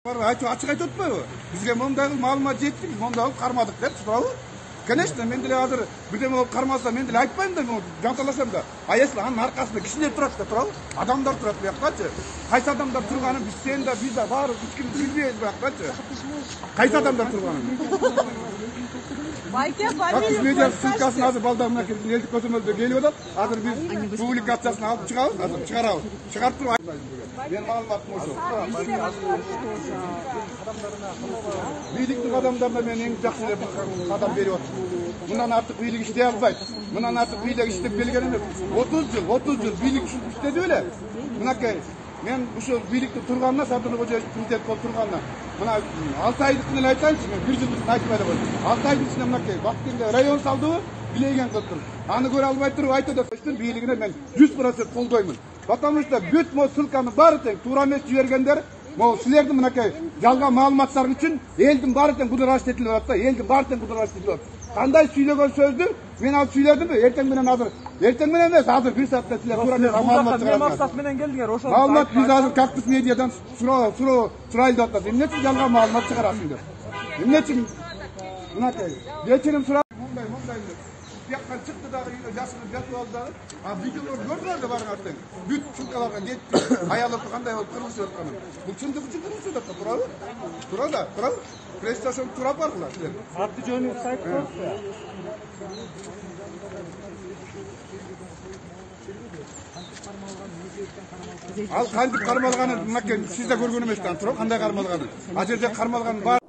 Açık aytып атпайбы? Бизге мондагы маалымат жетти, биз мондагы кармадык деп туурабы? Конечно, мен деле азыр бирдеме болуп кармаса, мен деле айтпайм да, жанталашам да. А если анын аркасында кишилер турат да туурабы? Адамдар турат буяктачы. Кайсы адамдар турганын биз сен да, биз да баары эч ким билбейбиз буяктачы. Кайсы адамдар турганын? Как медиа ссылкасын азыр балдар мына элдик көзөмөлдө келип атат. Азыр биз публикациясын алып чыгабыз, азыр чыгарабыз. Чыгарып туруп мен маалыматым ошо. Бийликтин адамдарына мен эң жакшы деп кадам берип атам. Мындан артык бийлик иштей албайт. Мындан артык бийлик иштеп келген эмес. 30 жыл бийлик иштеди беле. Мынакей мен ушул бийликте турганына, Садыр Кожоевич президент болуп турганына, мына 6 айдыкын эле айтайынчы, мен 1 жылдыкын айтпай эле койдум. 6 айдын ичинде мынакей Бактинде район салдыбы, билеген кылып туруп. Аны көрө албай туруп айтып атыштын бийлигине мен 100% колдоймун. Потому что бүт мо ссылканы баары тең туура эмес жибергендер, могу силердин мынакей жалган маалыматтар үчүн элдин баары тең кудураштуу этилип атат да, элдин баары тең кудураштуу этилип атат. Кандай сүйлөгөн сөздү мен алып сүйлөдүмбү? Эртең менен азыр, эртең менен эмес, азыр 1 саатта силер туура эмес маалымат чыгарат. Максат менен келдиңер, ошол. Маалымат биз азыр Кактус медиадан сурайлы деп атат. Эмне үчүн жалган маалымат чыгарасың деп. Эмне үчүн мынакей кечирим сурап мондай Яктан чыкты дагы үйдө жашынып жатып алды дагы. А видеолор көрдүңөр да барыңар тең. Бүт ссылкаларга кетти. Аялы кандай болуп кыргызып атканын. Бул чындык үчүн кыргызып атат, туурабы? Тура да, туурабы? Пресс-стацион тура баргыла силер. Аты жөнү сайт коюпсу. Ал кантип кармалганын мынакей сиз да көргөн эмессиз, туурабы? Кандай кармалганын. А жерде кармалган бар.